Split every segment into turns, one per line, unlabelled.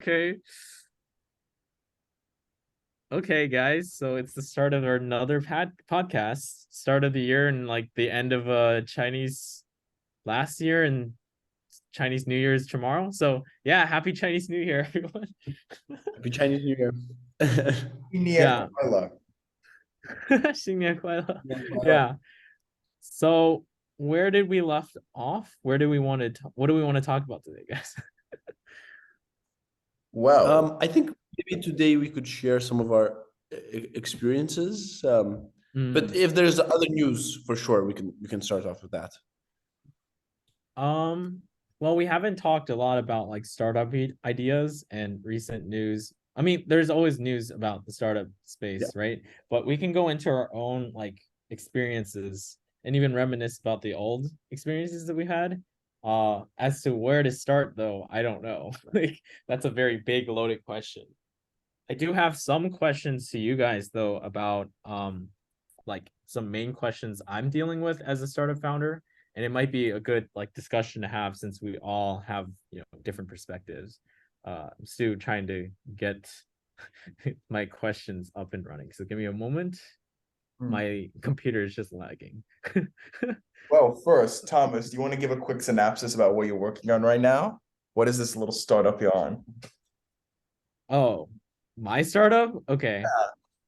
Okay. Okay, guys. So it's the start of our another podcast. Start of the year and like the end of Chinese last year and Chinese New Year's tomorrow. So yeah, happy Chinese New Year, everyone.
Happy Chinese New Year.
Yeah.
新年快乐。
新年快乐.
新年快乐。
Yeah. So where did we left off? Where do we want to what do we want to talk about today, guys?
Well,
I think maybe today we could share some of our experiences. But if there's other news, for sure, we can start off with that.
Um, well, we haven't talked a lot about like startup ideas and recent news. I mean, there's always news about the startup
Yeah.
space, right? But we can go into our own like experiences and even reminisce about the old experiences that we had. As to where to start though, I don't know. Like that's a very big loaded question. I do have some questions to you guys though about like some main questions I'm dealing with as a startup founder, and it might be a good like discussion to have since we all have different perspectives. I'm still trying to get my questions up and running, so give me a moment. My computer is just lagging.
well, first, Thomas, do you want to give a quick synopsis about what you're working on right now? What is this little startup you're on?
Oh, my startup? Okay.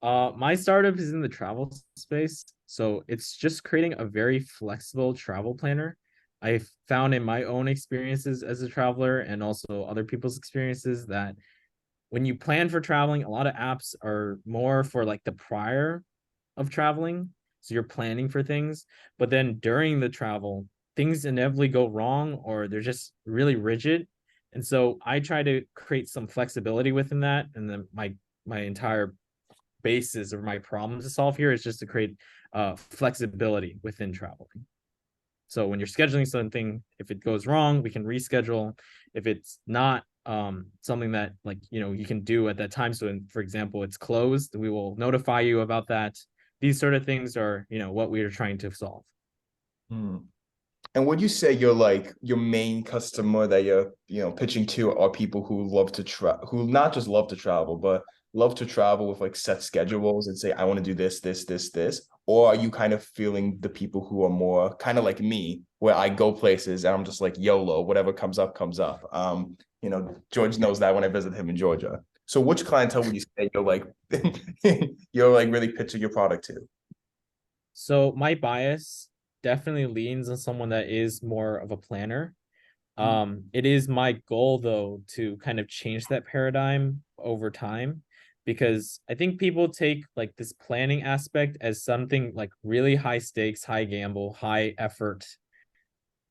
My startup is in the travel space, so it's just creating a very flexible travel planner. I found in my own experiences as a traveler and also other people's experiences that when you plan for traveling, a lot of apps are more for like the prior of traveling. So you're planning for things, but then during the travel, things inevitably go wrong or they're just really rigid. And so I try to create some flexibility within that. And then my entire basis of my problem to solve here is just to create flexibility within traveling. So when you're scheduling something, if it goes wrong, we can reschedule. If it's not something that like you can do at that time, so for example it's closed, we will notify you about that. These sort of things are what we are trying to solve.
Hmm. And would you say you're like your main customer that you're, pitching to are people who love to who not just love to travel, but love to travel with like set schedules and say, I want to do this, this, this, this? Or are you kind of feeling the people who are more kind of like me, where I go places and I'm just like YOLO, whatever comes up, comes up. George knows that when I visit him in Georgia. So which clientele would you say you're like you're like really pitching your product to?
So my bias definitely leans on someone that is more of a planner. It is my goal though to kind of change that paradigm over time, because I think people take like this planning aspect as something like really high stakes, high gamble, high effort,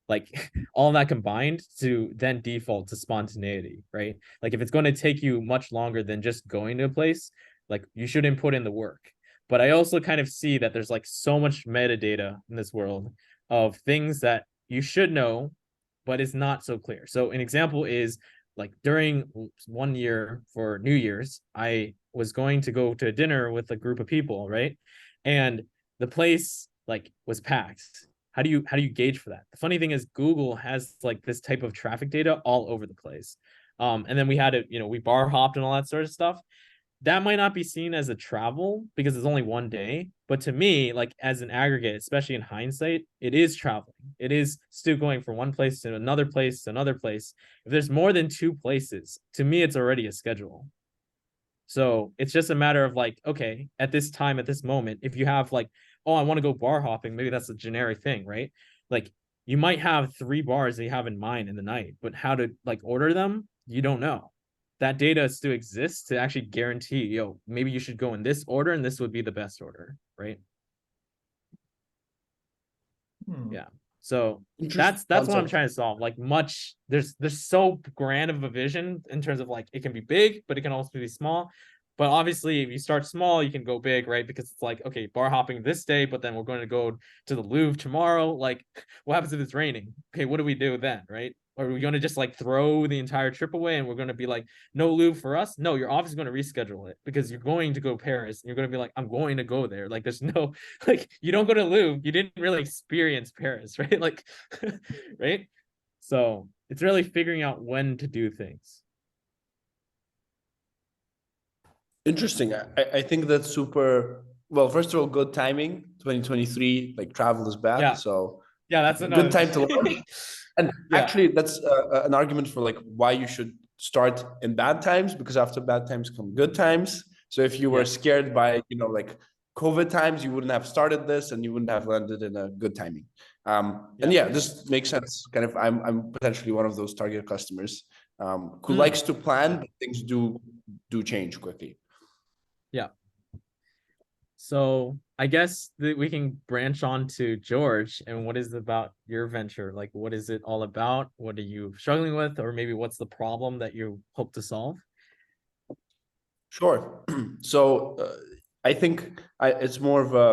like all that combined to then default to spontaneity, right? Like if it's going to take you much longer than just going to a place, like you shouldn't put in the work. But I also kind of see that there's like so much metadata in this world of things that you should know, but it's not so clear. So an example is like during one year for New Year's, I was going to go to a dinner with a group of people, right? And the place like was packed. How do you gauge for that? The funny thing is Google has like this type of traffic data all over the place. And then we had it, we bar hopped and all that sort of stuff. That might not be seen as a travel because it's only one day, but to me, like as an aggregate, especially in hindsight, it is traveling. It is still going from one place to another place to another place. If there's more than two places, to me it's already a schedule. So it's just a matter of like, okay, at this time, at this moment, if you have like, oh, I want to go bar hopping, maybe that's a generic thing, right? Like you might have three bars that you have in mind in the night, but how to like order them, you don't know. That data still exists to actually guarantee, maybe you should go in this order and this would be the best order, right?
Hmm.
Yeah. So
Interesting
that's what I'm
concept.
trying to solve. Like there's so grand of a vision in terms of like it can be big, but it can also be small. But obviously, if you start small, you can go big, right? Because it's like, okay, bar hopping this day, but then we're going to go to the Louvre tomorrow. Like, what happens if it's raining? Okay, what do we do then, right? Are we going to just like throw the entire trip away and we're going to be like, no Louvre for us? No, you're obviously going to reschedule it because you're going to go Paris and you're going to be like, I'm going to go there. Like, there's no, like, you don't go to Louvre, you didn't really experience Paris, right? Like, right? So it's really figuring out when to do things.
Interesting. I think that's super. Well, first of all, good timing. 2023, like travel is bad,
Yeah,
so
yeah, that's
good
another
time to launch.
thing.
And
Yeah,
actually, that's an argument for like why you should start in bad times, because after bad times come good times. So if you were
yeah.
scared by, like COVID times, you wouldn't have started this and you wouldn't have landed in a good timing. And
Yeah.
yeah, this makes sense. Kind of, I'm potentially one of those target customers who
Mm,
likes to plan, but things do change quickly.
yeah. So I guess that we can branch on to George and what is about your venture? Like, what is it all about? What are you struggling with? Or maybe what's the problem that you hope to solve?
Sure. So I think it's more of a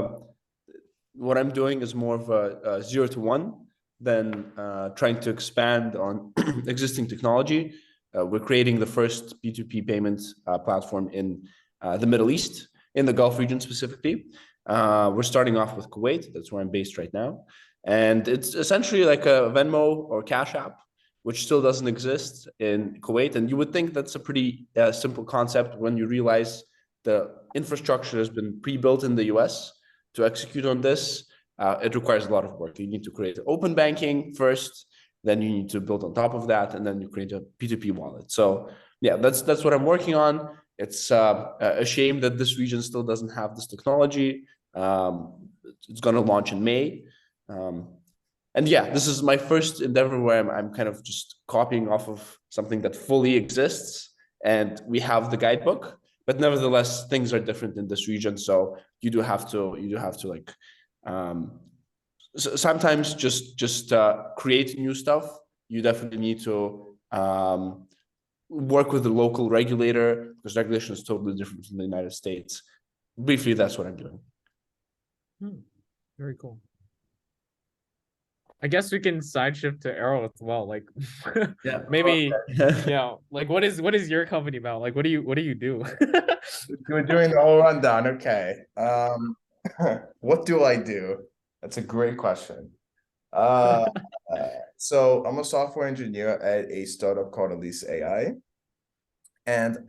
what I'm doing is more of a 0 to 1 than trying to expand on existing technology. We're creating the first P2P payments platform in the Middle East, in the Gulf region specifically. We're starting off with Kuwait. That's where I'm based right now. And it's essentially like a Venmo or Cash App, which still doesn't exist in Kuwait. And you would think that's a pretty simple concept when you realize the infrastructure has been pre-built in the US to execute on this. It requires a lot of work. You need to create open banking first, then you need to build on top of that, and then you create a P2P wallet. So yeah, that's what I'm working on. It's a shame that this region still doesn't have this technology. It's going to launch in May. And yeah, this is my first endeavor where I'm kind of just copying off of something that fully exists, and we have the guidebook, but nevertheless, things are different in this region. So you do have to like sometimes just create new stuff. You definitely need to work with the local regulator, because regulation is totally different from the United States. Briefly, that's what I'm doing.
Hmm, very cool. I guess we can side shift to Arrow as well. Like
Yeah.
maybe, like what is your company about? Like what do you do?
We're doing the whole rundown. Okay. What do I do? That's a great question. Uh, so I'm a software engineer at a startup called Elise AI. And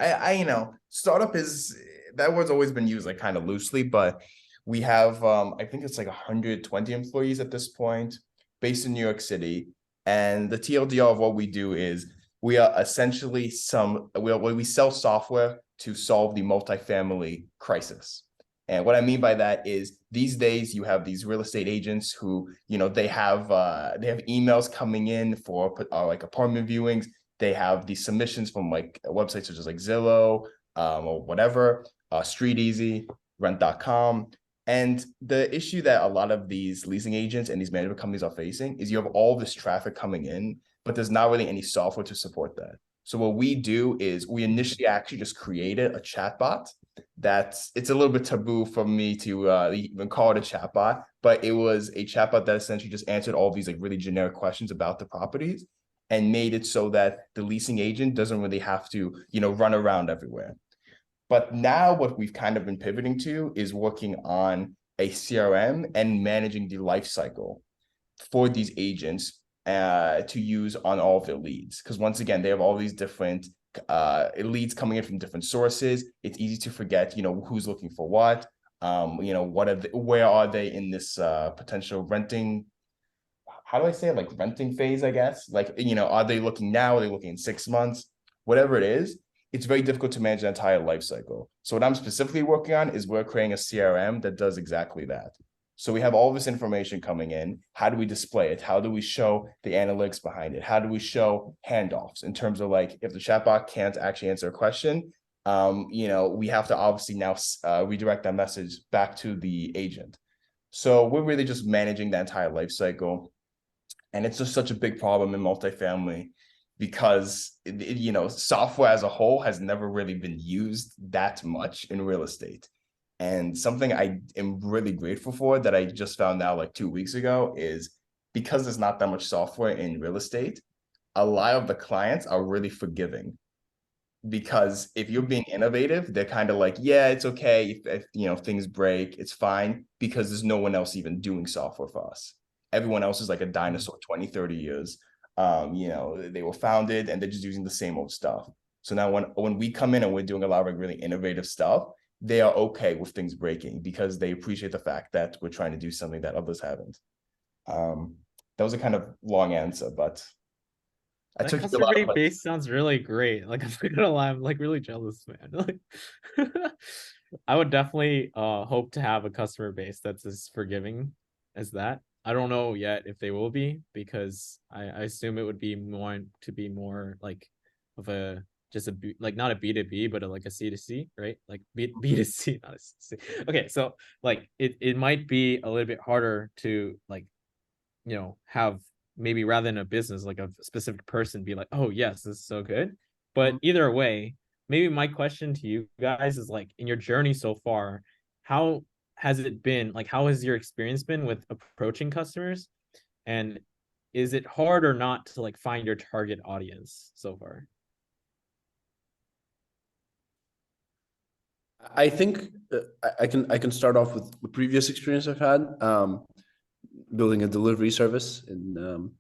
startup is that word's always been used like kind of loosely, but we have I think it's like 120 employees at this point, based in New York City. And the TLDR of what we do is we are essentially we sell software to solve the multifamily crisis. And what I mean by that is these days you have these real estate agents who, they have emails coming in for like apartment viewings. They have these submissions from like websites such as like Zillow or whatever, Street Easy, Rent.com. And the issue that a lot of these leasing agents and these management companies are facing is you have all this traffic coming in, but there's not really any software to support that. So what we do is we initially actually just created a chatbot. It's a little bit taboo for me to even call it a chatbot, but it was a chatbot that essentially just answered all these like really generic questions about the properties and made it so that the leasing agent doesn't really have to, run around everywhere. But now what we've kind of been pivoting to is working on a CRM and managing the life cycle for these agents to use on all of their leads. Because once again, they have all these different leads coming in from different sources. It's easy to forget, who's looking for what. Where are they in this potential renting? How do I say it? Like renting phase, I guess. Like, are they looking now? Are they looking in 6 months? Whatever it is, it's very difficult to manage the entire life cycle. So what I'm specifically working on is we're creating a CRM that does exactly that. So we have all this information coming in. How do we display it? How do we show the analytics behind it? How do we show handoffs in terms of like if the chatbot can't actually answer a question, we have to obviously now redirect that message back to the agent. So we're really just managing the entire life cycle. And it's just such a big problem in multifamily because software as a whole has never really been used that much in real estate. And something I am really grateful for that I just found out like 2 weeks ago is because there's not that much software in real estate, a lot of the clients are really forgiving. Because if you're being innovative, they're kind of like, yeah, it's okay if things break, it's fine, because there's no one else even doing software for us. Everyone else is like a dinosaur, 20, 30 years. They were founded and they're just using the same old stuff. So now when we come in and we're doing a lot of like really innovative stuff, they are okay with things breaking because they appreciate the fact that we're trying to do something that others haven't. That was a kind of long answer, but I
That
took you a lot
customer
of
base sounds really great. Like I'm not gonna lie, I'm like really jealous, man. Like I would definitely hope to have a customer base that's as forgiving as that. I don't know yet if they will be because I assume it would be more like of a just a like not a B2B but like a C2C, right? Like B2C, not a C2C. Okay, so like it might be a little bit harder to like have maybe rather than a business like a specific person be like, oh yes, this is so good. But either way, maybe my question to you guys is like, in your journey so far, how has it been? Like, how has your experience been with approaching customers, and is it hard or not to like find your target audience so far?
I think I can start off with the previous experience I've had, building a delivery service in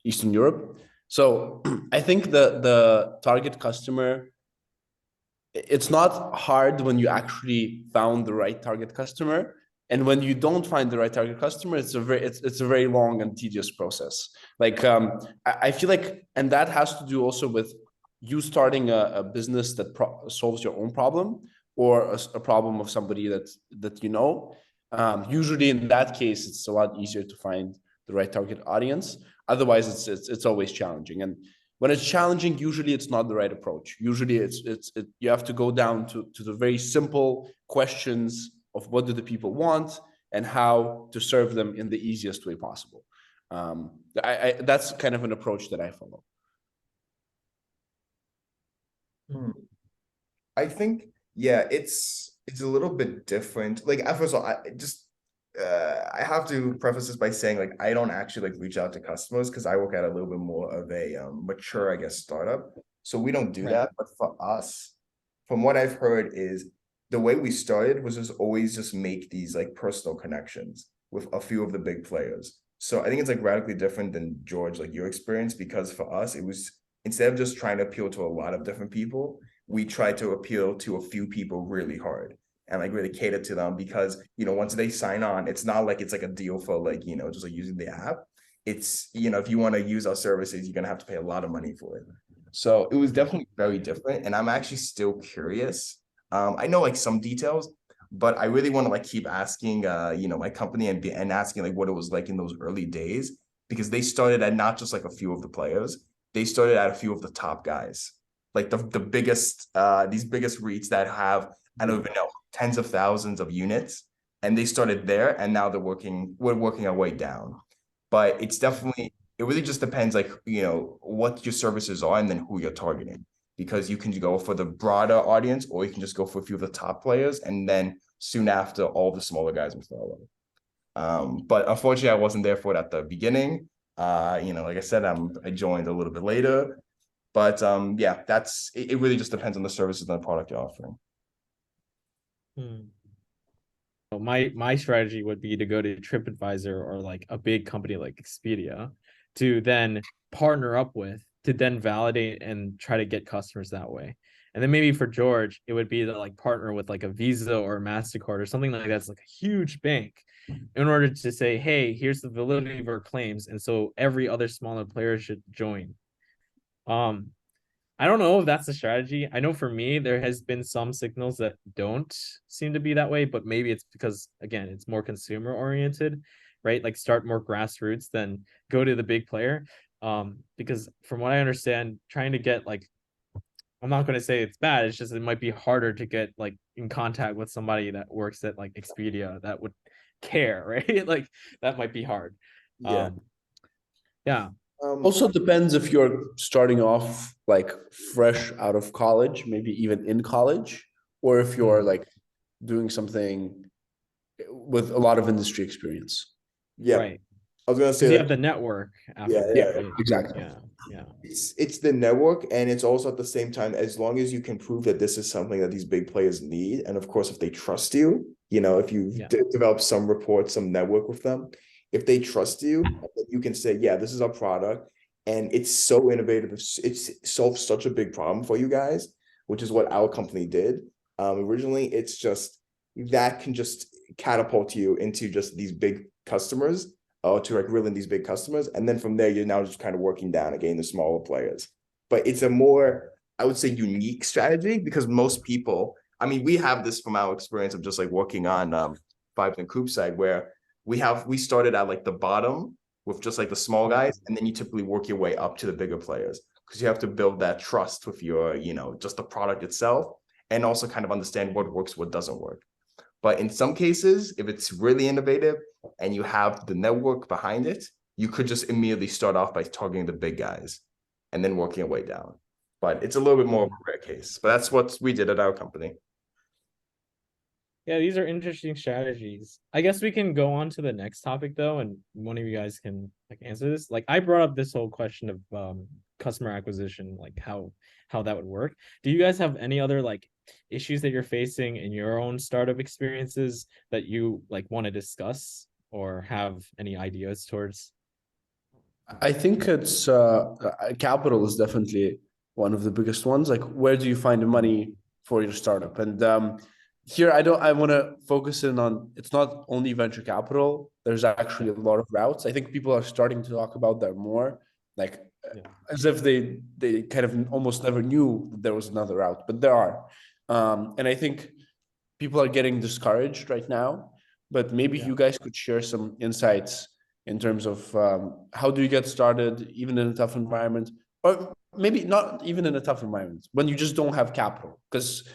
Eastern Europe. So I think the target customer, it's not hard when you actually found the right target customer, and when you don't find the right target customer, it's a very long and tedious process. Like I feel like, and that has to do also with you starting a business that solves your own problem, or a problem of somebody that you know. Usually in that case, it's a lot easier to find the right target audience. Otherwise, it's always challenging. And when it's challenging, usually it's not the right approach. Usually you have to go down to the very simple questions of what do the people want and how to serve them in the easiest way possible. That's kind of an approach that I follow.
I think, yeah, it's a little bit different. Like, first of all, I have to preface this by saying like I don't actually like reach out to customers because I work at a little bit more of a mature, I guess, startup. So we don't do
Right.
that. But for us, from what I've heard, is the way we started was just always just make these like personal connections with a few of the big players. So I think it's like radically different than George, like your experience, because for us, it was instead of just trying to appeal to a lot of different people, we tried to appeal to a few people really hard and like really cater to them because once they sign on, it's not like it's like a deal for like just like using the app. It's if you want to use our services, you're gonna have to pay a lot of money for it. So it was definitely very different, and I'm actually still curious. I know like some details, but I really want to like keep asking my company and asking like what it was like in those early days, because they started at not just like a few of the players, they started at a few of the top guys, like the biggest these biggest REITs that have, I don't even know, tens of thousands of units, and they started there, and now we're working our way down. But it's definitely, it really just depends, like what your services are and then who you're targeting, because you can go for the broader audience, or you can just go for a few of the top players, and then soon after, all the smaller guys will follow. But unfortunately, I wasn't there for it at the beginning. Like I said, I joined a little bit later, but yeah, it really just depends on the services and the product you're offering.
So my strategy would be to go to TripAdvisor or like a big company like Expedia to then partner up with to then validate and try to get customers that way. And then maybe for George, it would be to like partner with like a Visa or a MasterCard or something like that's like a huge bank in order to say, hey, here's the validity of our claims. And so every other smaller player should join. I don't know if that's the strategy. I know for me, there has been some signals that don't seem to be that way, but maybe it's because, again, it's more consumer oriented, right? Like start more grassroots than go to the big player. Because from what I understand, trying to get like, I'm not going to say it's bad. It's just it might be harder to get like in contact with somebody that works at like Expedia that would care, right? Like that might be hard.
Yeah.
Yeah.
Also depends if you're starting off like fresh out of college, maybe even in college, or if you're like doing something with a lot of industry experience.
Yeah.
Right.
I was gonna
Because
say
you
that.
have the network
Yeah,
after,
yeah,
right?
Exactly.
Yeah. Yeah.
it's the network, and it's also at the same time, as long as you can prove that this is something that these big players need, and of course if they trust you, if you've
Yeah.
developed some rapport, some network with them, if they trust you, you can say, yeah, this is our product and it's so innovative, it's solves such a big problem for you guys which is what our company did. Originally, it's just that can just catapult you into just these big customers, or to like really these big customers. And then from there, you're now just kind of working down again the smaller players. But it's a more, I would say, unique strategy, because most people, I mean, we have this from our experience of just like working on Vibes and Coop side, where we started at like the bottom with just like the small guys, and then you typically work your way up to the bigger players, because you have to build that trust with your, just the product itself, and also kind of understand what works, what doesn't work. But in some cases, if it's really innovative and you have the network behind it, you could just immediately start off by targeting the big guys and then working your way down. But it's a little bit more of a rare case. But that's what we did at our company.
Yeah, these are interesting strategies. I guess we can go on to the next topic though, and one of you guys can like answer this. Like I brought up this whole question of customer acquisition, like how that would work. Do you guys have any other like issues that you're facing in your own startup experiences that you like want to discuss or have any ideas towards?
I think it's capital is definitely one of the biggest ones. Like, where do you find the money for your startup? And here, I want to focus in on, it's not only venture capital. There's actually a lot of routes. I think people are starting to talk about that more, like as if they kind of almost never knew there was another route, but there are. And I think people are getting discouraged right now. But maybe you guys could share some insights in terms of how do you get started, even in a tough environment, or maybe not even in a tough environment, when you just don't have capital. Because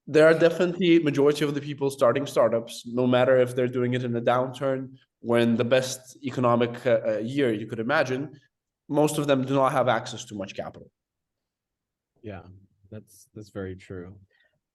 there are definitely majority of the people starting startups, no matter if they're doing it in a downturn, when the best economic year you could imagine, most of them do not have access to much capital.
Yeah, that's very true.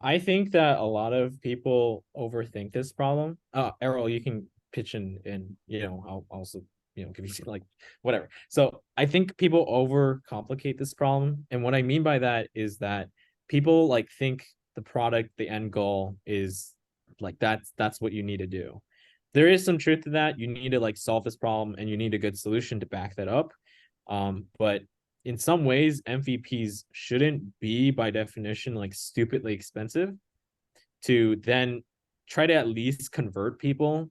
I think that a lot of people overthink this problem. Errol, you can pitch in, and I'll also give you like whatever. So I think people overcomplicate this problem, and what I mean by that is that people like think the product, the end goal is like that's what you need to do. There is some truth to that. You need to like solve this problem, and you need a good solution to back that up. But in some ways, MVPs shouldn't be by definition like stupidly expensive to then try to at least convert people.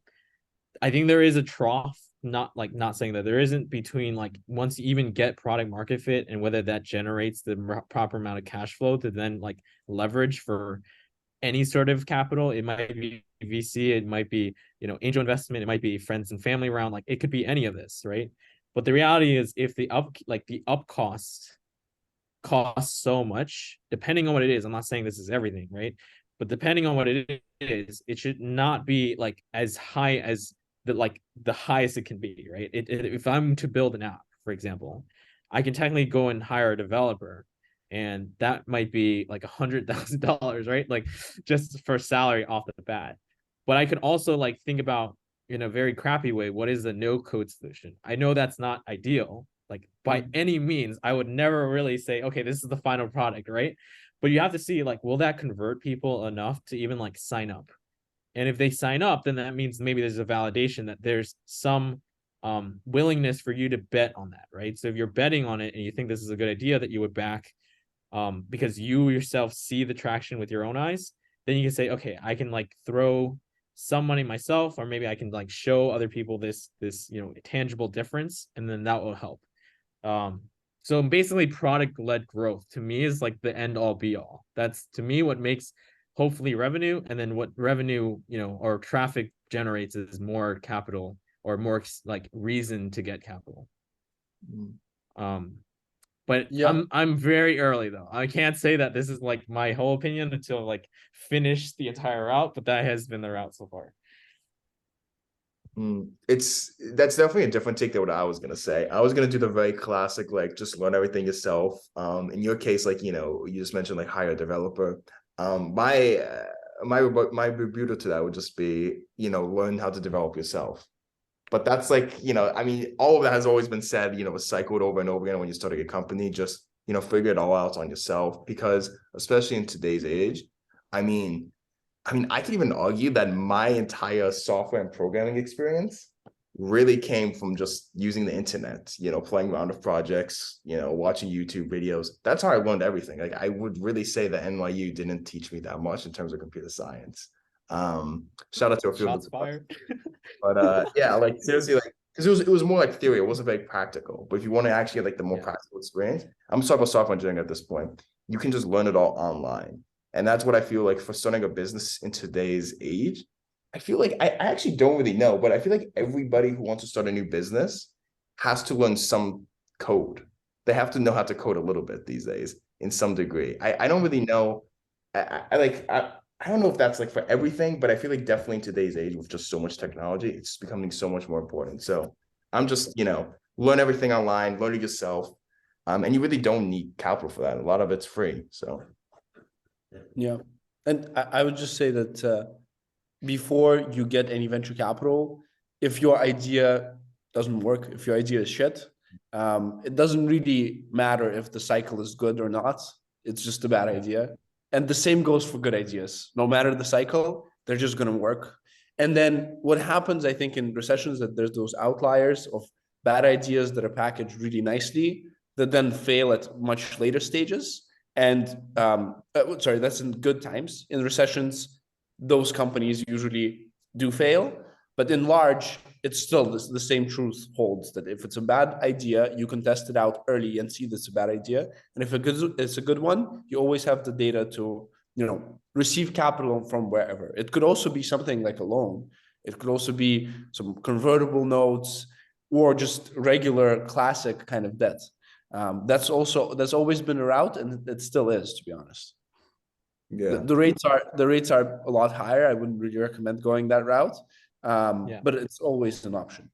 I think there is a trough, not saying that there isn't, between like once you even get product market fit and whether that generates the proper amount of cash flow to then like leverage for any sort of capital. It might be VC, it might be angel investment, it might be friends and family round, like it could be any of this, right? But the reality is, if the up costs so much, depending on what it is, I'm not saying this is everything, right? But depending on what it is, it should not be like as high as the highest it can be, right? If I'm to build an app, for example, I can technically go and hire a developer, and that might be like $100,000, right? Like just for salary off the bat. But I could also like think about, in a very crappy way, what is the no code solution? I know that's not ideal, like by any means. I would never really say, okay, this is the final product, right? But you have to see, like, will that convert people enough to even like sign up? And if they sign up, then that means maybe there's a validation that there's some willingness for you to bet on that, right? So if you're betting on it and you think this is a good idea that you would back, because you yourself see the traction with your own eyes, then you can say, okay, I can like throw some money myself, or maybe I can like show other people this tangible difference, and then that will help. So basically, product-led growth to me is like the end all be all. That's to me what makes hopefully revenue, and then what revenue or traffic generates is more capital, or more like reason to get capital. But yeah, I'm very early though. I can't say that this is like my whole opinion until like finish the entire route, but that has been the route so far.
That's definitely a different take than what I was gonna say. I was gonna do the very classic, like just learn everything yourself. In your case, like you just mentioned like hire a developer. My rebuttal to that would just be learn how to develop yourself. But that's like, I mean, all of that has always been said, cycled over and over again when you start a company. Just, figure it all out on yourself, because especially in today's age, I mean, I could even argue that my entire software and programming experience really came from just using the internet, playing around with projects, watching YouTube videos. That's how I learned everything. Like I would really say that NYU didn't teach me that much in terms of computer science. Shout out to a few of
Shots
the,
fired.
but yeah, like seriously, like because it was more like theory, it wasn't very practical. But if you want to actually get like the more
Yeah.
practical experience, I'm talking about software engineering at this point, you can just learn it all online. And that's what I feel like for starting a business in today's age. I feel like I actually don't really know, but I feel like everybody who wants to start a new business has to learn some code. They have to know how to code a little bit these days in some degree. I don't really know. I don't know if that's like for everything, but I feel like definitely in today's age with just so much technology, it's becoming so much more important. So I'm just, learn everything online, learn it yourself. And you really don't need capital for that. A lot of it's free. So
Yeah. And I would just say that before you get any venture capital, if your idea doesn't work, if your idea is shit, it doesn't really matter if the cycle is good or not. It's just a bad idea. And the same goes for good ideas. No matter the cycle, they're just going to work. And then what happens, I think, in recessions, that there's those outliers of bad ideas that are packaged really nicely that then fail at much later stages. And sorry, that's in good times. In recessions, those companies usually do fail, but in large, it's still the same truth holds, that if it's a bad idea, you can test it out early and see that's a bad idea. And if it's a good one, you always have the data to, receive capital from wherever. It could also be something like a loan. It could also be some convertible notes or just regular classic kind of debt. That's always been a route, and it still is, to be honest.
yeah.
The rates are a lot higher. I wouldn't really recommend going that route,
Yeah.
but it's always an option.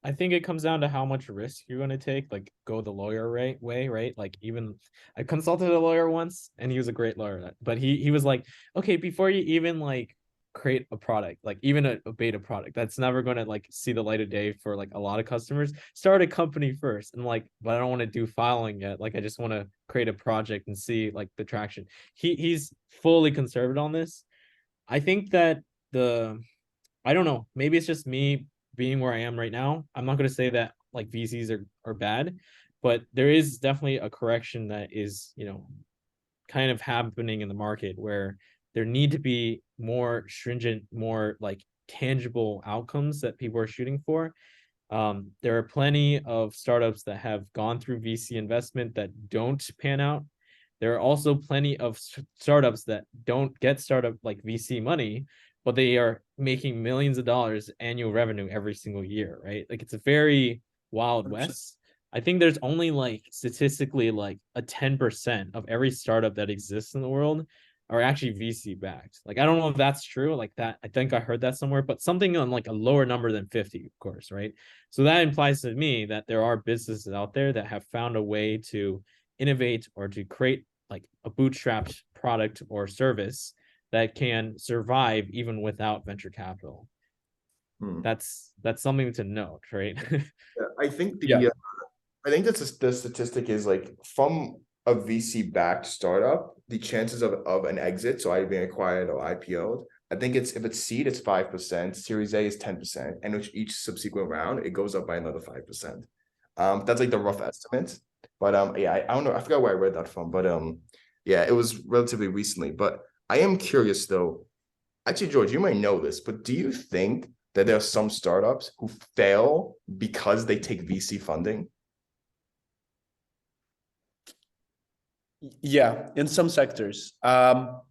I think it comes down to how much risk you're going to take, like go the lawyer way, right? Like even I consulted a lawyer once and he was a great lawyer, but he was like, okay, before you even like create a product, like even a beta product that's never going to like see the light of day for like a lot of customers, start a company first. And like, but I don't want to do filing yet. Like I just want to create a project and see like the traction. He's fully conservative on this. I think that I don't know, maybe it's just me being where I am right now. I'm not going to say that like VCs are bad, but there is definitely a correction that is, kind of happening in the market where there need to be more stringent, more like tangible outcomes that people are shooting for. There are plenty of startups that have gone through VC investment that don't pan out. There are also plenty of startups that don't get startup like VC money, but they are making millions of dollars annual revenue every single year, right? Like it's a very wild west. I think there's only like statistically like a 10% of every startup that exists in the world are actually VC backed. Like I don't know if that's true, like that I think I heard that somewhere, but something on like a lower number than 50, of course, right? So that implies to me that there are businesses out there that have found a way to innovate or to create like a bootstrapped product or service that can survive even without venture capital. That's something to note, right?
I think
Yeah.
I think that's the statistic is like from a VC backed startup, the chances of an exit, so either being acquired or IPO'd, I think if it's seed, it's 5%, Series A is 10%, and with each subsequent round, it goes up by another 5%. That's like the rough estimate. But yeah, I don't know, I forgot where I read that from, but yeah, it was relatively recently. But I am curious though. Actually, George, you might know this, but do you think that there are some startups who fail because they take VC funding?
Yeah, in some sectors.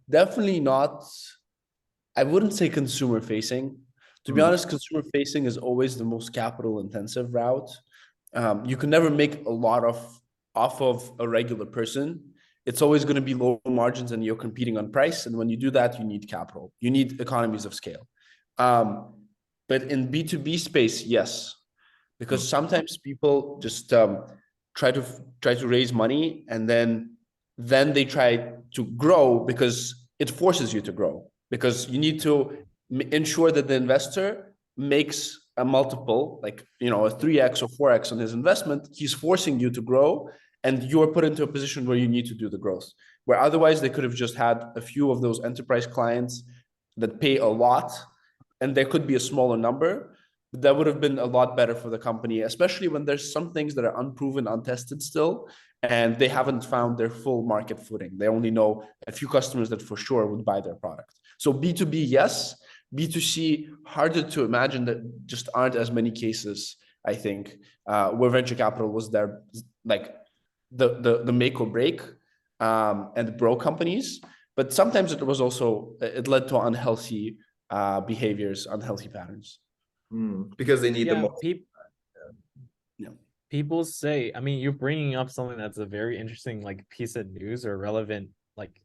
Definitely not. I wouldn't say consumer facing. To be honest, consumer facing is always the most capital intensive route. You can never make a lot off of a regular person. It's always going to be low margins and you're competing on price. And when you do that, you need capital. You need economies of scale. But in B2B space, yes, because sometimes people just try to raise money and then they try to grow because it forces you to grow, because you need to ensure that the investor makes a multiple, like a 3x or 4x on his investment. He's forcing you to grow, and you're put into a position where you need to do the growth, where otherwise they could have just had a few of those enterprise clients that pay a lot, and there could be a smaller number. that would have been a lot better for the company, especially when there's some things that are unproven, untested still, and they haven't found their full market footing. They only know a few customers that for sure would buy their product. So B2B, yes. B2C, harder to imagine, that just aren't as many cases, I think, where venture capital was there, like the make or break, and broke companies. But sometimes it was also, it led to unhealthy behaviors, unhealthy patterns.
Because they need the
Yeah,
most.
people say, I mean, you're bringing up something that's a very interesting like piece of news or relevant like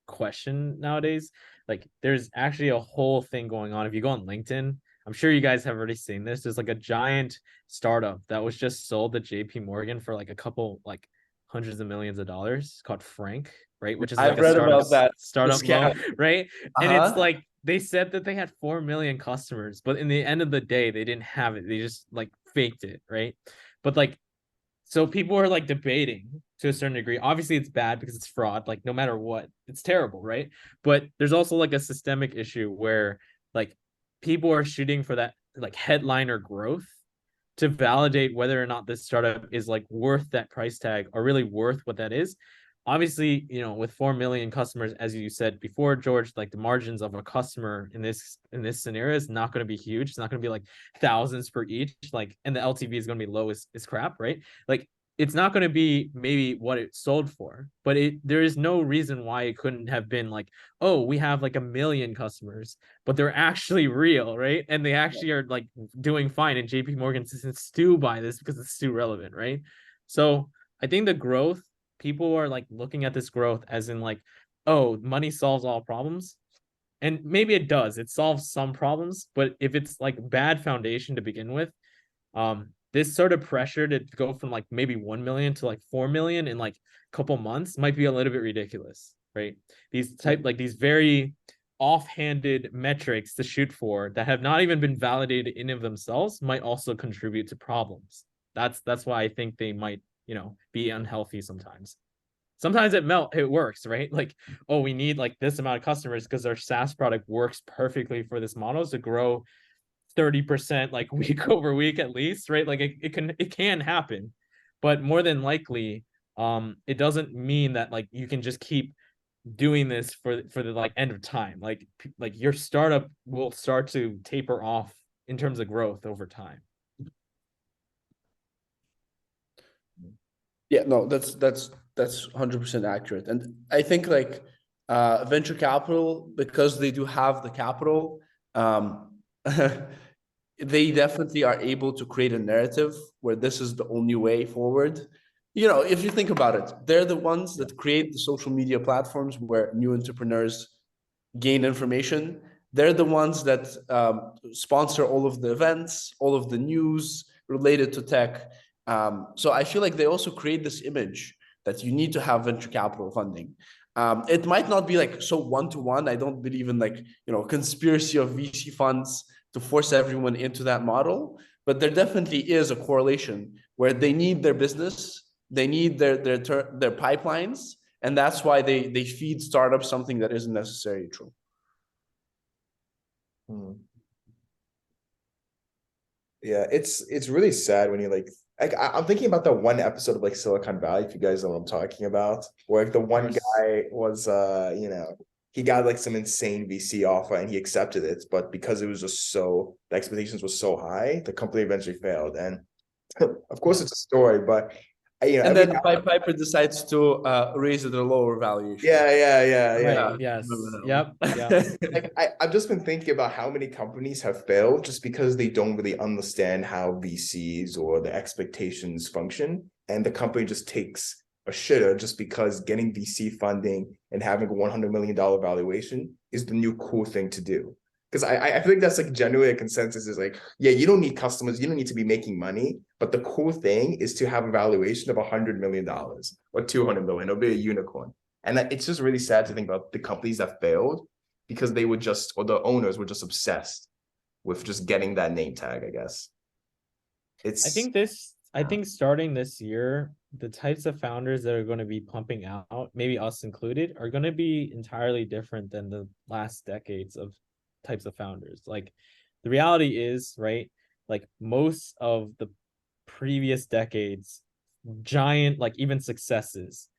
question nowadays. Like there's actually a whole thing going on. If you go on LinkedIn, I'm sure you guys have already seen this. There's like a giant startup that was just sold to JP Morgan for like a couple like hundreds of millions of dollars, called Frank, right? Which is like
I've
a
read about that.
startup loan, right? And it's like they said that they had 4 million customers, but in the end of the day, they didn't have it. They just like faked it, right? But like, so people are like debating to a certain degree. Obviously, it's bad because it's fraud. Like no matter what, it's terrible, right? But there's also like a systemic issue where like people are shooting for that like headliner growth to validate whether or not this startup is like worth that price tag or really worth what that is. Obviously, you know, with 4 million customers, as you said before, George, like the margins of a customer in this scenario is not going to be huge. It's not going to be like thousands per each, like, and the LTV is going to be low as crap, right? Like it's not going to be maybe what it sold for, but there is no reason why it couldn't have been like, oh, we have like 1 million customers, but they're actually real, right? And they actually are like doing fine. And JP Morgan says still buy this because it's still relevant, right? So I think the growth, people are like looking at this growth as in like, oh, money solves all problems. And maybe it does. It solves some problems, but if it's like bad foundation to begin with, this sort of pressure to go from like maybe 1 million to like 4 million in like a couple months might be a little bit ridiculous, right? These very offhanded metrics to shoot for that have not even been validated in of themselves might also contribute to problems. That's why I think they might, you know, be unhealthy sometimes. Sometimes it works, right? Like, oh, we need like this amount of customers because our SaaS product works perfectly for this model to grow 30% like week over week at least, right? Like it can happen, but more than likely, it doesn't mean that like you can just keep doing this for the like end of time. Like your startup will start to taper off in terms of growth over time.
Yeah, no, that's 100% accurate. And I think like venture capital, because they do have the capital, they definitely are able to create a narrative where this is the only way forward. You know, if you think about it, they're the ones that create the social media platforms where new entrepreneurs gain information. They're the ones that sponsor all of the events, all of the news related to tech. So I feel like they also create this image that you need to have venture capital funding. It might not be like so one-to-one. I don't believe in like, you know, conspiracy of VC funds to force everyone into that model, but there definitely is a correlation where they need their business, they need their pipelines, and that's why they feed startups something that isn't necessarily true.
Yeah, it's really sad when you like I'm thinking about the one episode of like Silicon Valley, if you guys know what I'm talking about, where like the one guy was you know, he got like some insane VC offer and he accepted it, but because it was just so the expectations were so high, the company eventually failed. And of course it's a story, but you know,
and then Piper decides to raise it at a lower valuation.
yeah.
Right. Yes. Yep.
Like I've just been thinking about how many companies have failed just because they don't really understand how VCs or the expectations function. And the company just takes a shitter just because getting VC funding and having a $100 million valuation is the new cool thing to do. Because I think that's like generally a consensus is like, yeah, you don't need customers, you don't need to be making money. But the cool thing is to have a valuation of $100 million or 200 million or be a unicorn. And it's just really sad to think about the companies that failed because they were just, or the owners were just obsessed with just getting that name tag, I guess.
I think starting this year, the types of founders that are going to be pumping out, maybe us included, are going to be entirely different than the last decades of types of founders. Like the reality is, right? like most of the previous decades, giant, like even successes,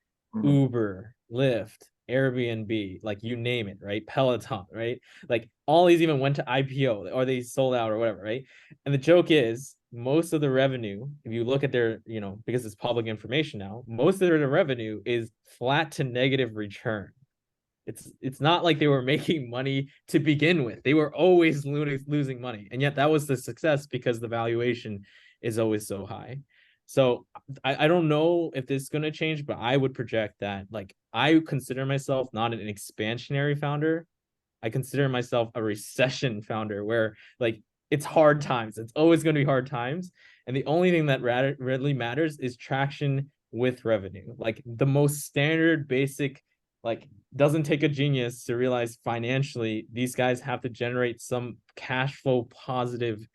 Uber, Lyft, Airbnb, like you name it, right? Peloton, right? Like all these even went to IPO or they sold out or whatever, right? And the joke is most of the revenue, if you look at their, because it's public information now, most of their revenue is flat to negative return. It's not like they were making money to begin with. They were always losing money. And yet that was the success because the valuation is always so high. So I don't know if this is going to change, but I would project that like I consider myself not an expansionary founder. I consider myself a recession founder where like it's hard times. It's always going to be hard times. And the only thing that really matters is traction with revenue. Like the most standard basic, like doesn't take a genius to realize financially these guys have to generate some cash flow positive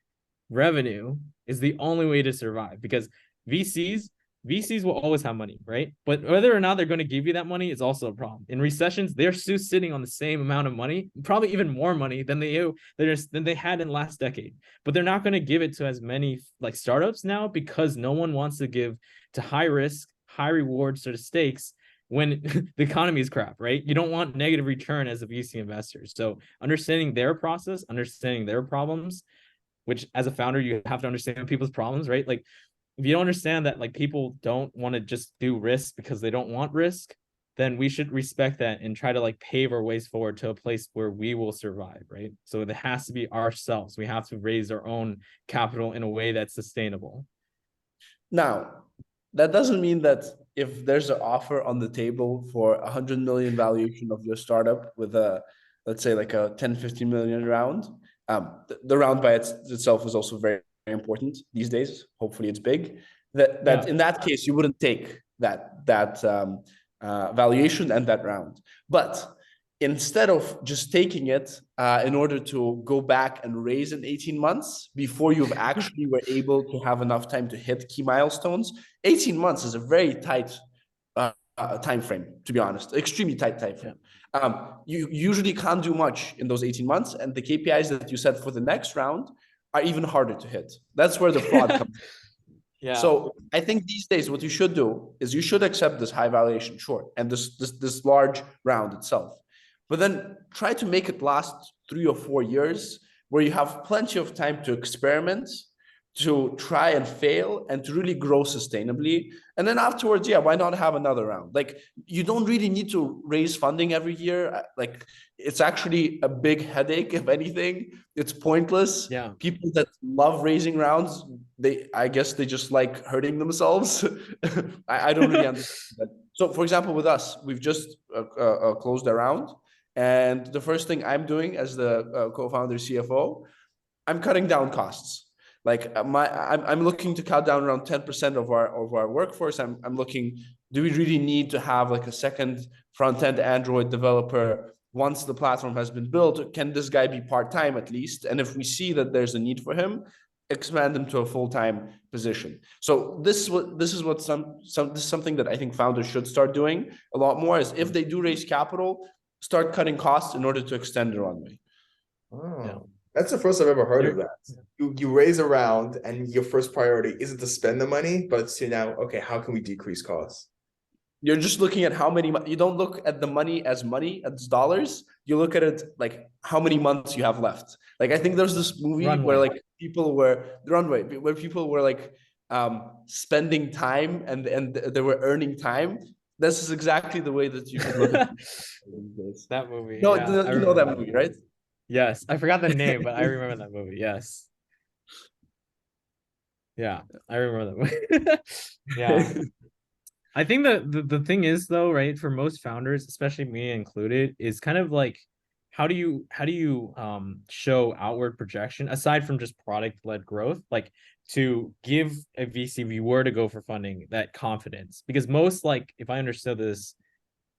revenue is the only way to survive because VCs VCs will always have money, right? But whether or not they're going to give you that money is also a problem. In recessions, they're still sitting on the same amount of money, probably even more money than they had in last decade. But they're not going to give it to as many like startups now because no one wants to give to high risk, high reward sort of stakes when the economy is crap, right? You don't want negative return as a VC investor. So understanding their process, understanding their problems, which as a founder, you have to understand people's problems, right? Like if you don't understand that like people don't want to just do risk because they don't want risk, then we should respect that and try to like pave our ways forward to a place where we will survive, right? So it has to be ourselves. We have to raise our own capital in a way that's sustainable.
Now, that doesn't mean that if there's an offer on the table for 100 million valuation of your startup with a, let's say like a 10, 15 million round, the round by itself is also very, very important these days. Hopefully it's big. That in that case, you wouldn't take that valuation and that round. But instead of just taking it in order to go back and raise in 18 months before you've actually were able to have enough time to hit key milestones, 18 months is a very tight time frame, to be honest, extremely tight time frame. You usually can't do much in those 18 months, and the KPIs that you set for the next round are even harder to hit. That's where the fraud comes.
Yeah.
So I think these days what you should do is you should accept this high valuation, sure, and this large round itself. But then try to make it last 3 or 4 years where you have plenty of time to experiment, to try and fail, and to really grow sustainably. And then afterwards, yeah, why not have another round? Like you don't really need to raise funding every year. Like it's actually a big headache, if anything. It's pointless.
Yeah.
People that love raising rounds, I guess they just like hurting themselves. I don't really understand that. So for example, with us, we've just closed a round. And the first thing I'm doing as the co-founder CFO, I'm cutting down costs. Like I'm looking to cut down around 10% of our workforce. I'm looking, do we really need to have like a second front-end Android developer once the platform has been built? Can this guy be part-time at least? And if we see that there's a need for him, expand him to a full-time position. So this is something that I think founders should start doing a lot more, is if they do raise capital, start cutting costs in order to extend the runway.
Oh,
Yeah.
that's the first I've ever heard of that. You raise a round and your first priority isn't to spend the money, but to now, okay, how can we decrease costs?
You're just looking at how many, you don't look at the money, as dollars. You look at it like how many months you have left. Like I think there's this movie where like people were where people were like spending time and they were earning time. This is exactly the way that you should look at
that movie.
No,
Yeah,
you know that movie, right?
Yes, I forgot the name, but I remember that movie. Yes. Yeah, I remember that movie. Yeah. I think the thing is though, right, for most founders, especially me included, is kind of like how do you show outward projection aside from just product-led growth, like to give a VC, if you were to go for funding, that confidence? Because most, like if I understood this,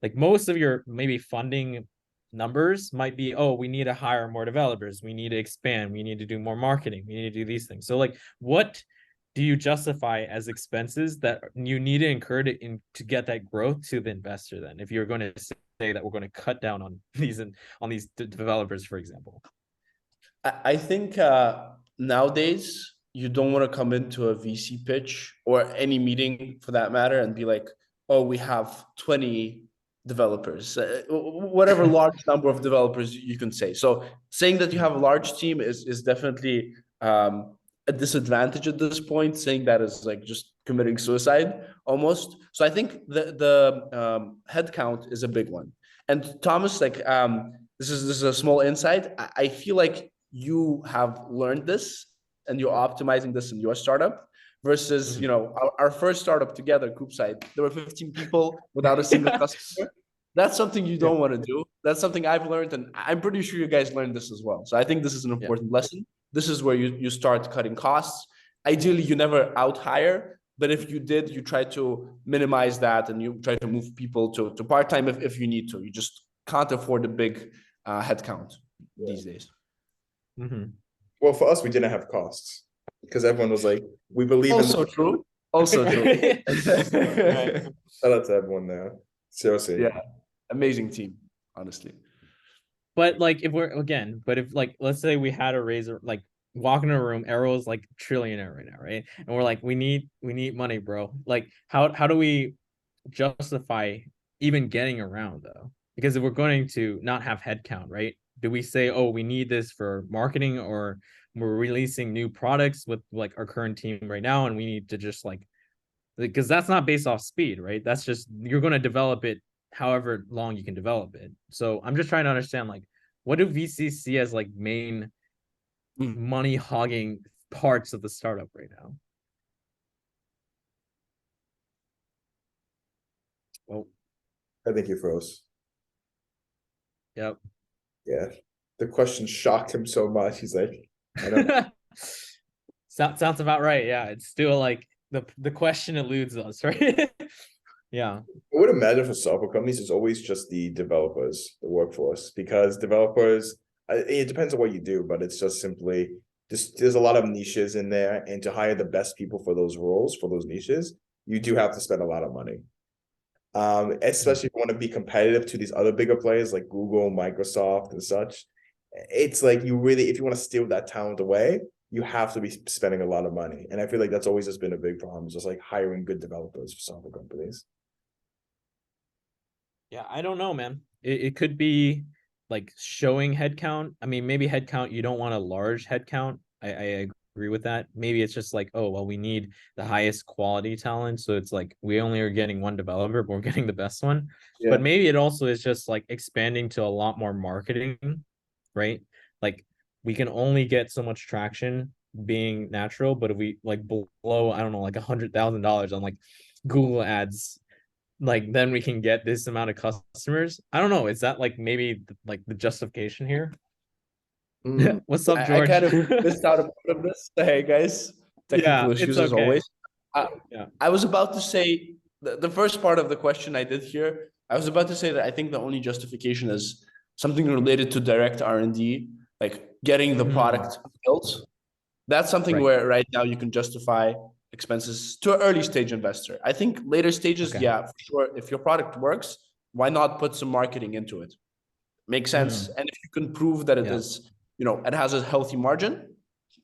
like most of your maybe funding numbers might be, oh, we need to hire more developers, we need to expand, we need to do more marketing, we need to do these things. So like what do you justify as expenses that you need to incur to get that growth to the investor then, if you're going to say that we're going to cut down on these developers, for example?
I think nowadays you don't want to come into a VC pitch or any meeting for that matter and be like, oh, we have 20 developers, whatever large number of developers you can say. So saying that you have a large team is definitely a disadvantage at this point. Saying that is like just committing suicide almost. So I think the head count is a big one. And Thomas, like this is a small insight. I feel like you have learned this and you're optimizing this in your startup versus our first startup together, Coopside, there were 15 people without a single customer. That's something you don't want to do. That's something I've learned, and I'm pretty sure you guys learned this as well. So I think this is an important lesson. This is where you start cutting costs. Ideally, you never out hire, but if you did, you try to minimize that and you try to move people to part-time if you need to. You just can't afford a big headcount these days.
Well, for us, we didn't have costs because everyone was like, we believe
also true. Also true.
Shout out to everyone there. Seriously.
Yeah. Amazing team, honestly.
But like if like let's say we had a razor, like walk in a room, Arrow's like trillionaire right now, right? And we're like, we need money, bro. Like how do we justify even getting around though? Because if we're going to not have headcount, right? Do we say, oh, we need this for marketing, or we're releasing new products with like our current team right now, and we need to just like, because that's not based off speed, right? That's just, you're going to develop it however long you can develop it. So I'm just trying to understand, like, what do VCs see as like main money hogging parts of the startup right now? Oh,
I think you froze.
Yep.
Yeah. The question shocked him so much. He's like, I don't
sounds about right. Yeah. It's still like the question eludes us, right? Yeah.
I would imagine for software companies, it's always just the developers, the workforce, because developers, it depends on what you do, but it's just simply there's a lot of niches in there, and to hire the best people for those roles, for those niches, you do have to spend a lot of money. Especially if you want to be competitive to these other bigger players like Google, Microsoft, and such. It's like you really, if you want to steal that talent away, you have to be spending a lot of money. And I feel like that's always just been a big problem, just like hiring good developers for software companies.
Yeah, I don't know, man. It could be like showing headcount. I mean, maybe headcount, you don't want a large headcount. I agree with that. Maybe it's just like, oh, well, we need the highest quality talent. So it's like we only are getting one developer, but we're getting the best one.
Yeah.
But maybe it also is just like expanding to a lot more marketing, right? Like we can only get so much traction being natural, but if we like blow, I don't know, like $100,000 on like Google ads, like then we can get this amount of customers. I don't know. Is that like maybe like the justification here? What's up, George?
I kind of missed out a part of this. Hey guys, technical issues as always. I was about to say the first part of the question I did here. I was about to say that I think the only justification is something related to direct R&D, like getting the product built. That's something where right now you can justify expenses to an early stage investor. I think later stages, yeah, for sure. If your product works, why not put some marketing into it? Makes sense. And if you can prove that it is, it has a healthy margin,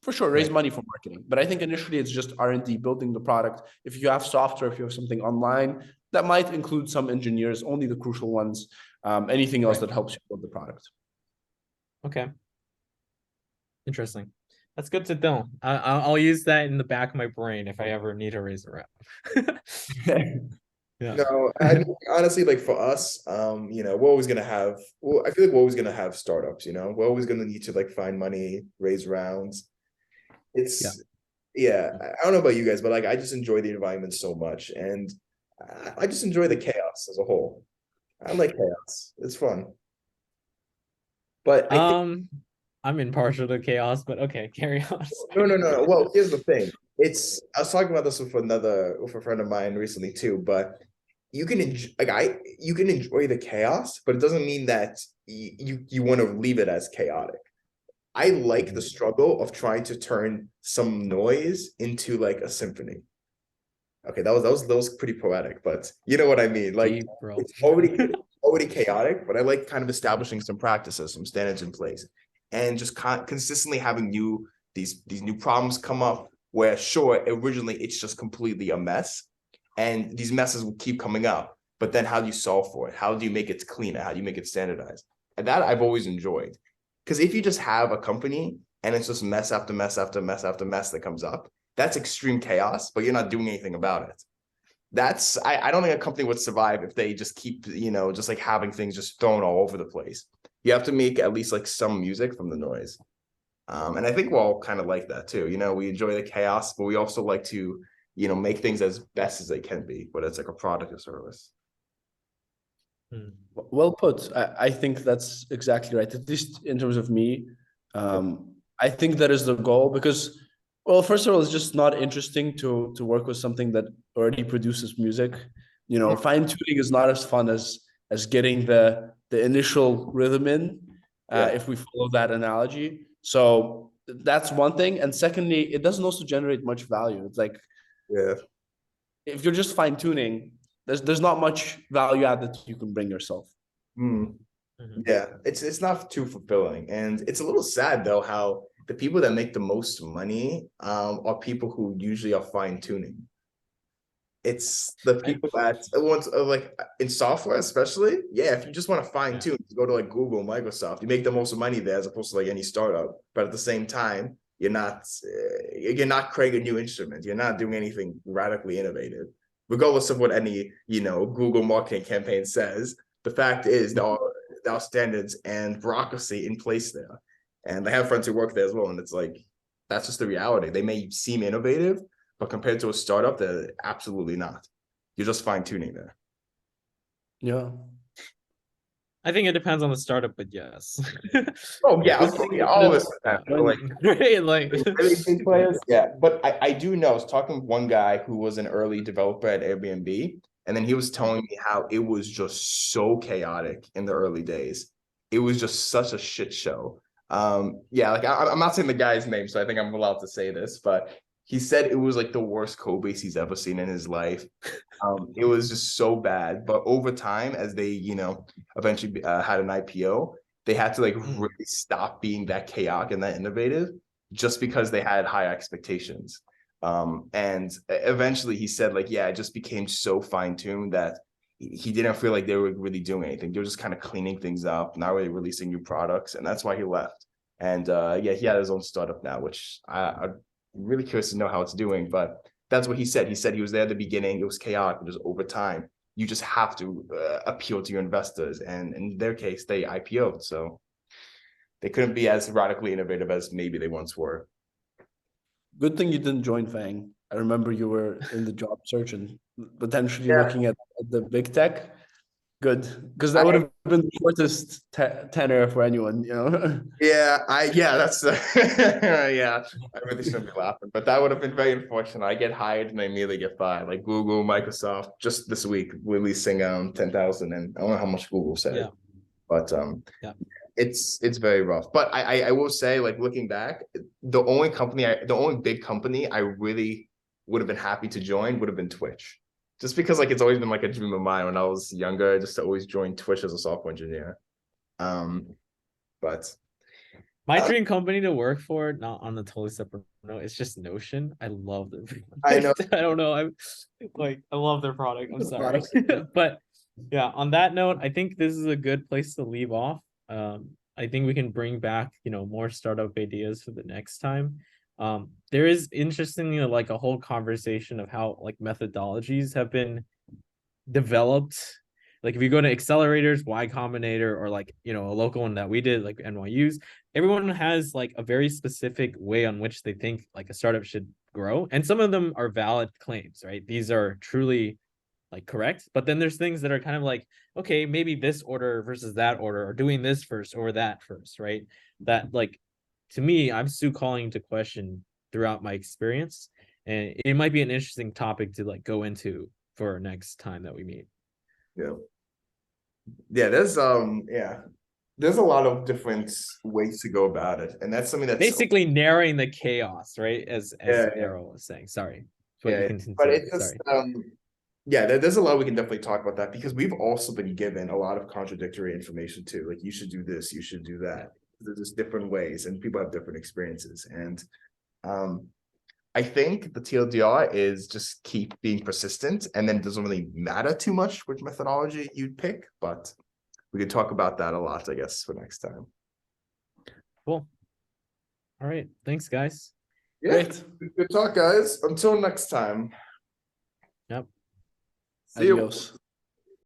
for sure, raise money for marketing. But I think initially it's just R&D, building the product. If you have software, if you have something online, that might include some engineers, only the crucial ones. Anything else that helps you build the product.
Okay. Interesting. That's good to know. I'll use that in the back of my brain if I ever need to raise a round. Yeah.
No, I mean, honestly, like for us, we're always gonna have. Well, I feel like we're always gonna have startups. We're always gonna need to like find money, raise rounds. It's I don't know about you guys, but like I just enjoy the environment so much, and I just enjoy the chaos as a whole. I like chaos; it's fun. But
I'm impartial to chaos, but okay, carry on.
No. Well, here's the thing. I was talking about this with a friend of mine recently too, but you can enjoy the chaos, but it doesn't mean that you want to leave it as chaotic. I like the struggle of trying to turn some noise into like a symphony. Okay, that was pretty poetic, but you know what I mean. Like
deep, bro.
It's already chaotic, but I like kind of establishing some practices, some standards in place, and just consistently having these new problems come up, where sure, originally it's just completely a mess, and these messes will keep coming up. But then how do you solve for it? How do you make it cleaner? How do you make it standardized? And that I've always enjoyed. Because if you just have a company and it's just mess after mess after mess after mess that comes up, that's extreme chaos, but you're not doing anything about it. I don't think a company would survive if they just keep, just like having things just thrown all over the place. You have to make at least like some music from the noise. And I think we're all kind of like that too. We enjoy the chaos, but we also like to, make things as best as they can be, whether it's like a product or service.
Well put. I think that's exactly right. At least in terms of me, I think that is the goal because, well, first of all, it's just not interesting to work with something that already produces music. Fine tuning is not as fun as getting the initial rhythm in. If we follow that analogy, so that's one thing. And secondly, it doesn't also generate much value. It's like, if you're just fine tuning, there's not much value add that you can bring yourself.
Yeah, it's not too fulfilling, and it's a little sad though how the people that make the most money are people who usually are fine tuning. It's the people that want like in software, especially. Yeah, if you just want to fine tune, go to like Google, Microsoft. You make the most money there as opposed to like any startup. But at the same time, you're not creating a new instrument. You're not doing anything radically innovative, regardless of what any Google marketing campaign says. The fact is there are standards and bureaucracy in place there, and I have friends who work there as well, and it's like that's just the reality. They may seem innovative, but compared to a startup, they're absolutely not. You're just fine tuning there.
Yeah.
I think it depends on the startup, but yes.
Oh yeah, all this
like
really big players. Yeah, but I do know. I was talking with one guy who was an early developer at Airbnb, and then he was telling me how it was just so chaotic in the early days. It was just such a shit show. Yeah, like I'm not saying the guy's name, so I think I'm allowed to say this, but he said it was like the worst code base he's ever seen in his life. It was just so bad. But over time, as they, eventually had an IPO, they had to like really stop being that chaotic and that innovative just because they had high expectations. And eventually he said like, yeah, it just became so fine-tuned that he didn't feel like they were really doing anything. They were just kind of cleaning things up, not really releasing new products. And that's why he left. And yeah, he had his own startup now, which I'm really curious to know how it's doing. But that's what he said. He said he was there at the beginning. It was chaotic, but just over time, you just have to appeal to your investors. And in their case, they IPO'd. So they couldn't be as radically innovative as maybe they once were.
Good thing you didn't join Fang. I remember you were in the job search and potentially looking at the big tech. Good, because that would have been the shortest tenor for anyone,
Yeah, that's yeah. I really shouldn't be laughing, but that would have been very unfortunate. I get hired and I immediately get fired. Like Google, Microsoft, just this week releasing 10,000, and I don't know how much Google said, but it's very rough. But I will say, like looking back, the only big company I really would have been happy to join would have been Twitch. Just because like it's always been like a dream of mine when I was younger, just to always join Twitch as a software engineer. But
my dream company to work for, not on a totally separate note, it's just Notion. I love their product.
I know.
I don't know. I love their product. I'm sorry. But yeah, on that note, I think this is a good place to leave off. I think we can bring back, more startup ideas for the next time. There is interestingly like a whole conversation of how like methodologies have been developed. Like if you go to accelerators, Y Combinator, or like a local one that we did, like NYU's, everyone has like a very specific way on which they think like a startup should grow, and some of them are valid claims, right? These are truly like correct, but then there's things that are kind of like, okay, maybe this order versus that order, or doing this first or that first, right? That like, to me, I'm still calling to question throughout my experience, and it might be an interesting topic to like go into for next time that we meet.
Yeah, there's a lot of different ways to go about it, and that's something that's
basically narrowing the chaos, right? As Errol was saying. Sorry,
but it's just there's a lot we can definitely talk about that, because we've also been given a lot of contradictory information too. Like you should do this, you should do that. There's just different ways, and people have different experiences, and I think the TLDR is just keep being persistent, and then it doesn't really matter too much which methodology you'd pick, but we could talk about that a lot, I guess, for next time.
Cool. All right. Thanks, guys.
Yeah,
Great.
good talk, guys. Until next time.
Yep.
See you.
Adios.